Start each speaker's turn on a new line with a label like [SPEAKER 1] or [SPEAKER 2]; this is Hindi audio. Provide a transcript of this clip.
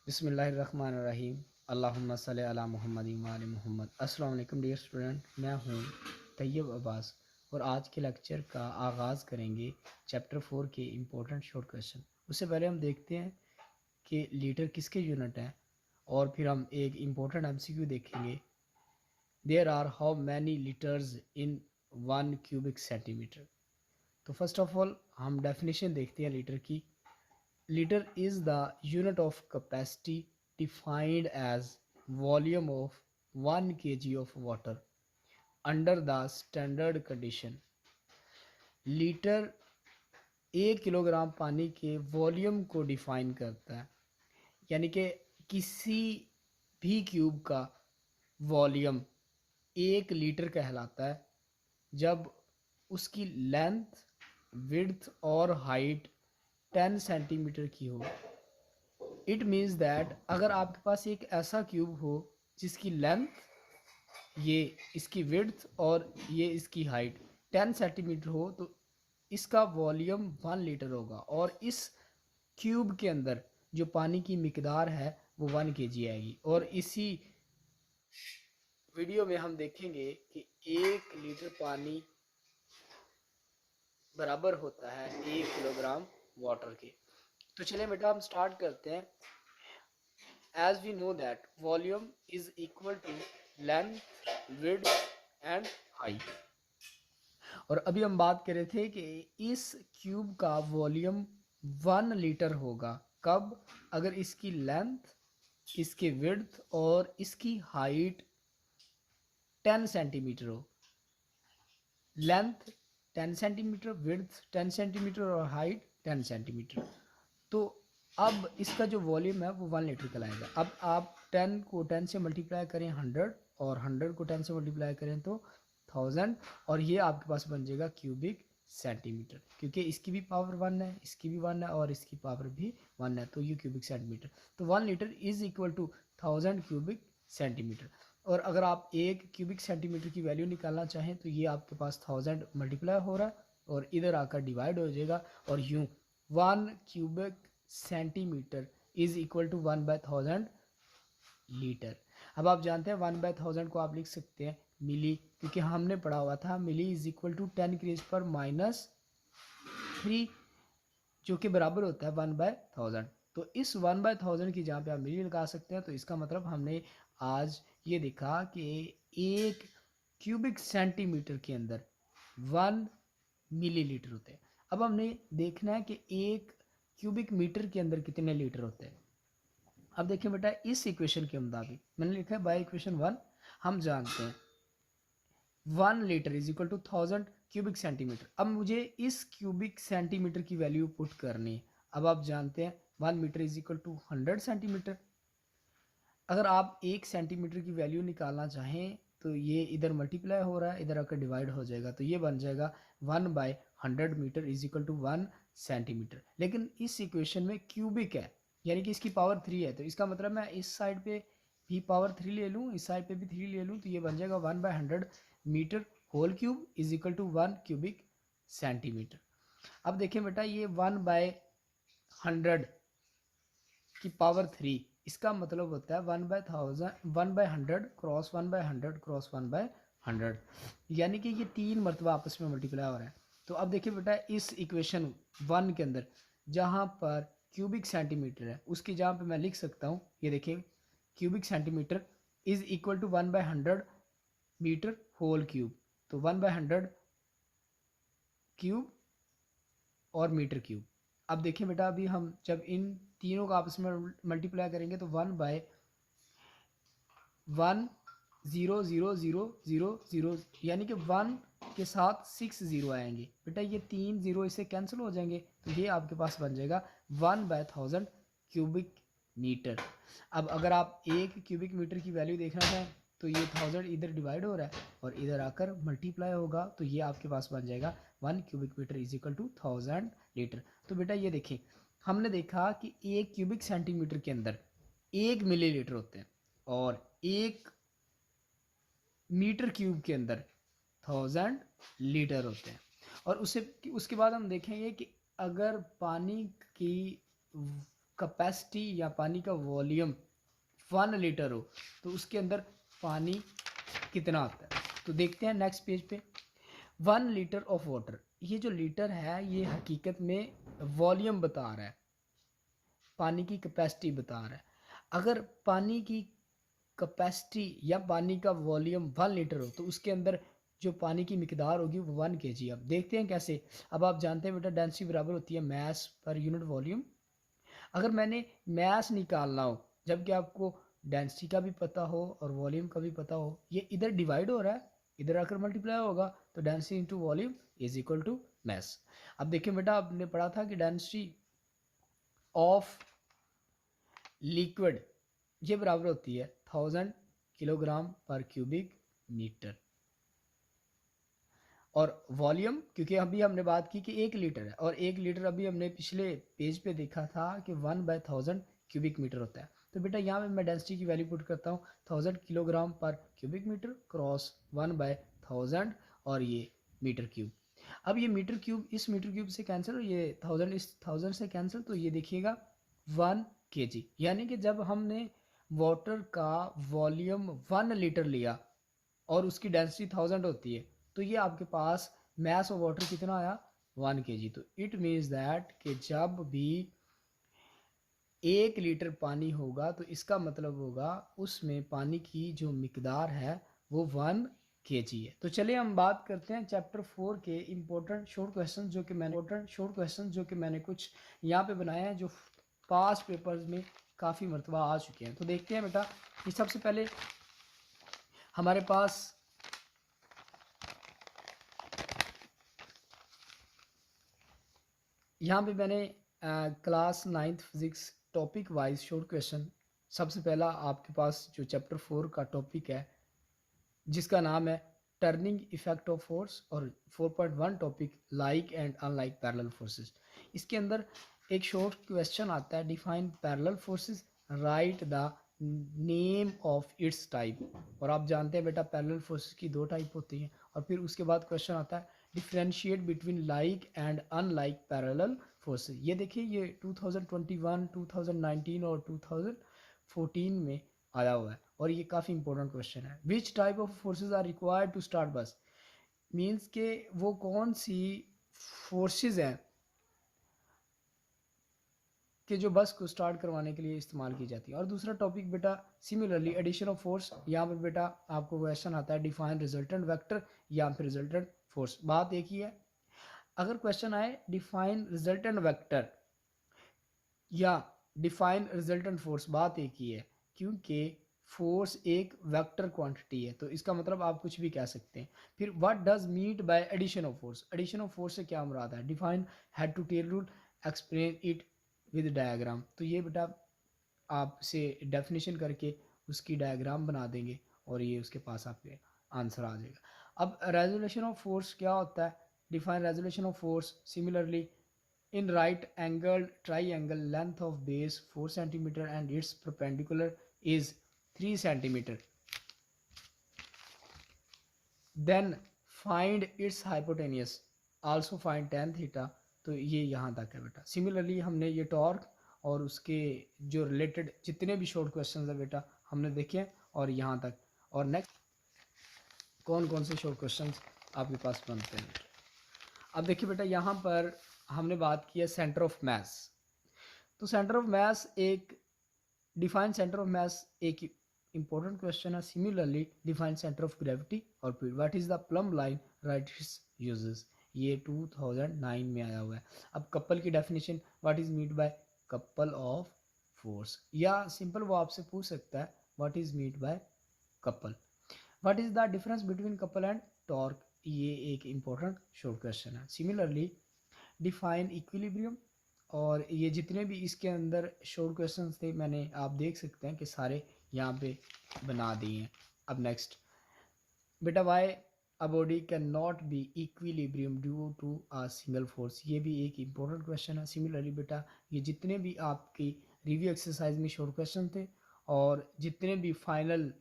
[SPEAKER 1] बिस्मिल्लाहिर्रहमानिर्रहीम। अल्लाहुम्मा सल्लि अला मुहम्मदिन व आलि मुहम्मद। अस्सलाम वालेकुम डियर स्टूडेंट, मैं हूँ तैयब अब्बास और आज के लेक्चर का आगाज़ करेंगे चैप्टर 4 के इम्पोर्टेंट शॉर्ट क्वेश्चन। उससे पहले हम देखते हैं कि लीटर किसके यूनिट हैं और फिर हम एक इम्पोर्टेंट एमसीक्यू देखेंगे। There are how many litres in 1 cubic centimetre. तो फर्स्ट ऑफ ऑल हम डेफिनेशन देखते हैं लीटर की। Liter is the unit of capacity defined as volume of 1 kg of water under the standard condition. Litre 1 kilogram पानी के वॉल्यूम को डिफाइन करता है, यानी कि किसी भी क्यूब का वॉल्यूम 1 लीटर कहलाता है जब उसकी लेंथ, विड्थ और हाइट 10 सेंटीमीटर की हो। इट मीन्स दैट अगर आपके पास एक ऐसा क्यूब हो जिसकी लेंथ, ये इसकी विड्थ और ये इसकी हाइट 10 सेंटीमीटर हो तो इसका वॉल्यूम 1 लीटर होगा और इस क्यूब के अंदर जो पानी की मिकदार है वो 1 kg आएगी। और इसी वीडियो में हम देखेंगे कि 1 लीटर पानी बराबर होता है 1 किलोग्राम वाटर के। तो चलिए बेटा हम स्टार्ट करते हैं। As we know that volume is equal to length, width and height। और अभी हम बात कर रहे थे कि इस क्यूब का वॉल्यूम 1 लीटर होगा कब, अगर इसकी लेंथ, इसकी विड्थ और इसकी हाइट 10 सेंटीमीटर हो। लेंथ 10 सेंटीमीटर, विड्थ 10 सेंटीमीटर और हाइट 10 सेंटीमीटर। तो अब इसका जो वॉल्यूम है वो 1 लीटर कहलाएगा। अब आप 10 को 10 से मल्टीप्लाई करें 100 और 100 को 10 से मल्टीप्लाई करें तो 1000 और ये आपके पास बन जाएगा क्यूबिक सेंटीमीटर, क्योंकि इसकी भी पावर 1 है, इसकी भी 1 है और इसकी पावर भी 1 है, तो ये क्यूबिक सेंटीमीटर। तो 1 litre is equal to 1000 cubic centimetre. और अगर आप 1 क्यूबिक सेंटीमीटर की वैल्यू निकालना चाहें तो ये आपके पास 1000 मल्टीप्लाई हो रहा है और इधर आकर डिवाइड हो जाएगा और यूँ 1 cubic centimetre is equal to 1/1000 litre. अब आप जानते हैं 1/1000 को आप लिख सकते हैं मिली, क्योंकि हमने पढ़ा हुआ था मिली इज इक्वल टू 10⁻³ जो कि बराबर होता है 1/1000। तो इस 1/1000 की जहाँ पे आप मिली लगा सकते हैं। तो इसका मतलब हमने आज ये देखा कि 1 क्यूबिक सेंटीमीटर के अंदर 1 मिलीलीटर होते हैं। अब हमने देखना है कि 1 क्यूबिक मीटर के अंदर कितने लीटर होते हैं। अब देखिए बेटा, इस इक्वेशन के मुताबिक मैंने लिखा है बाय इक्वेशन 1 हम जानते हैं 1 litre is equal to 1000 cubic centimetre. अब मुझे इस क्यूबिक सेंटीमीटर की वैल्यू पुट करनी है। अब आप जानते हैं 1 metre is equal to 100 centimetre. अगर आप 1 सेंटीमीटर की वैल्यू निकालना चाहें तो ये इधर मल्टीप्लाई हो रहा है, इधर आकर डिवाइड हो जाएगा, तो ये बन जाएगा 1/100 metre is equal to 1 centimetre. लेकिन इस इक्वेशन में क्यूबिक है, यानी कि इसकी पावर 3 है, तो इसका मतलब मैं इस साइड पे भी पावर 3 ले लूँ, इस साइड पे भी 3 ले लूँ, तो ये बन जाएगा 1/100 metre whole cube is equal to 1 cubic centimetre. अब देखें बेटा, ये 1/100 की पावर 3, इसका मतलब होता है 1/100 क्रॉस 1/100 क्रॉस 1/100, यानी कि ये 3 मरतबा आपस में मल्टीप्लाई हो रहा है। तो अब देखिए बेटा, इस इक्वेशन 1 के अंदर जहाँ पर क्यूबिक सेंटीमीटर है उसकी जहाँ पे मैं लिख सकता हूँ, ये देखिए cubic centimetre is equal to 1/100 metre whole cube. तो 1/100 क्यूब और मीटर क्यूब। अब देखिए बेटा, अभी हम जब इन तीनों का आपस में मल्टीप्लाई करेंगे तो 1/1000000 यानी कि 1 के साथ 6 जीरो आएंगे। बेटा ये 3 जीरो इससे कैंसिल हो जाएंगे, तो ये आपके पास बन जाएगा 1/1000 क्यूबिक मीटर। अब अगर आप 1 क्यूबिक मीटर की वैल्यू देखना चाहें तो ये 1000 इधर डिवाइड हो रहा है और इधर आकर मल्टीप्लाई होगा, तो ये आपके पास बन जाएगा 1 cubic metre is equal to 1000 litre. तो बेटा ये देखिए, हमने देखा कि 1 क्यूबिक सेंटीमीटर के अंदर 1 मिलीलीटर होते हैं और 1 मीटर क्यूब के अंदर 1000 लीटर होते हैं। और उसके बाद हम देखेंगे कि अगर पानी की कैपेसिटी या पानी का वॉल्यूम 1 लीटर हो तो उसके अंदर पानी कितना आता है। तो देखते हैं नेक्स्ट पेज पे। 1 लीटर ऑफ वाटर, ये जो लीटर है ये हकीकत में वॉल्यूम बता रहा है, पानी की कैपेसिटी बता रहा है। अगर पानी की कैपेसिटी या पानी का वॉल्यूम 1 लीटर हो तो उसके अंदर जो पानी की मिकदार होगी वो 1 kg। अब देखते हैं कैसे। अब आप जानते हैं बेटा डेंसिटी बराबर होती है मैस पर यूनिट वॉल्यूम। अगर मैंने मैस निकालना हो जबकि आपको डेंसिटी का भी पता हो और वॉल्यूम का भी पता हो, ये इधर डिवाइड हो रहा है, इधर आकर मल्टीप्लाई होगा, तो density into volume is equal to mass. अब देखिए बेटा आपने पढ़ा था कि डेंसिटी ऑफ लिक्विड ये बराबर होती है 1000 किलोग्राम पर क्यूबिक मीटर। और वॉल्यूम, क्योंकि अभी हमने बात की कि 1 लीटर है और 1 लीटर अभी हमने पिछले पेज पे देखा था कि 1/1000 क्यूबिक मीटर होता है। तो बेटा यहाँ पे मैं डेंसिटी की वैल्यू पुट करता हूँ 1000 किलोग्राम पर क्यूबिक मीटर क्रॉस 1/1000 और ये मीटर क्यूब। अब ये मीटर क्यूब इस मीटर क्यूब से कैंसिल और ये 1000 इस 1000 से कैंसिल, तो ये देखिएगा 1 kg। यानी कि जब हमने वाटर का वॉल्यूम 1 लीटर लिया और उसकी डेंसिटी 1000 होती है तो ये आपके पास मैस ऑफ वाटर कितना आया 1 kg। तो इट मीन्स दैट कि जब भी 1 लीटर पानी होगा तो इसका मतलब होगा उसमें पानी की जो मिकदार है वो 1 kg है। तो चलिए हम बात करते हैं चैप्टर 4 के इम्पोर्टेंट शॉर्ट क्वेश्चन जो कि मैंने कुछ यहाँ पे बनाए हैं जो पास्ट पेपर्स में काफ़ी मरतबा आ चुके हैं। तो देखते हैं बेटा कि सबसे पहले हमारे पास यहाँ पे मैंने class 9th physics topic wise short question. सबसे पहला आपके पास जो चैप्टर 4 का टॉपिक है जिसका नाम है टर्निंग इफेक्ट ऑफ फोर्स, और 4.1 topic like and unlike parallel forces. इसके अंदर एक शॉर्ट क्वेश्चन आता है define parallel forces, right the name of its type. और आप जानते हैं बेटा पैरेलल फोर्सेस की 2 टाइप होती हैं। और फिर उसके बाद क्वेश्चन आता है differentiate between like and unlike parallel forces. ये देखिए ये 2021, 2019 और 2014 में आया हुआ है और ये काफ़ी इंपॉर्टेंट क्वेश्चन है। Which type of forces are required to start bus, means के वो कौन सी फोर्सेस हैं कि जो बस को स्टार्ट करवाने के लिए इस्तेमाल की जाती है। और दूसरा टॉपिक बेटा सिमिलरली एडिशन ऑफ फोर्स। यहाँ पर बेटा आपको क्वेश्चन आता है डिफाइन रिजल्टेंट वेक्टर या फिर रिजल्टेंट फोर्स, बात एक ही है। अगर क्वेश्चन आए डिफाइन रिजल्टेंट वेक्टर या डिफाइन रिजल्टेंट फोर्स, बात एक ही है, क्योंकि फोर्स एक वेक्टर क्वांटिटी है तो इसका मतलब आप कुछ भी कह सकते हैं। फिर what does meant by addition of force, addition of force से क्या मुराद है। Define head to tail rule, explain it with diagram. तो ये बेटा आपसे डेफिनेशन करके उसकी डायग्राम बना देंगे और ये उसके पास आपके आंसर आ जाएगा। अब रेजोल्यूशन ऑफ फोर्स क्या होता है। Define resolution of force similarly in right angled triangle length of base 4 centimeter and its perpendicular is 3 centimeter, then find its hypotenuse, also find tan theta। तो ये यहाँ तक है बेटा। सिमिलरली हमने ये टॉर्क और उसके जो रिलेटेड जितने भी शॉर्ट क्वेश्चन है बेटा हमने देखे और यहाँ तक। और नेक्स्ट कौन कौन से शॉर्ट क्वेश्चन आपके पास बनते हैं। अब देखिए बेटा यहाँ पर हमने बात की है सेंटर ऑफ मास। तो सेंटर ऑफ मास एक डिफाइन सेंटर ऑफ मास एक इंपॉर्टेंट क्वेश्चन है। Similarly define centre of gravity और फिर what is the plumb line, write its uses. ये 2009 में आया हुआ है। अब कपल की definition what is meant by couple of force, या सिंपल वो आपसे पूछ सकता है what is meant by couple. What is the difference between couple and torque, ये एक इंपॉर्टेंट शॉर्ट क्वेश्चन है। Similarly define equilibrium. और ये जितने भी इसके अंदर शॉर्ट क्वेश्चंस थे मैंने आप देख सकते हैं कि सारे यहाँ पे बना दिए हैं। अब नेक्स्ट बेटा why a body can not be equilibrium due to a single force, ये भी एक इंपॉर्टेंट क्वेश्चन है। सिमिलरली बेटा ये जितने भी आपकी रिव्यू एक्सरसाइज में शॉर्ट क्वेश्चन थे और जितने भी फाइनल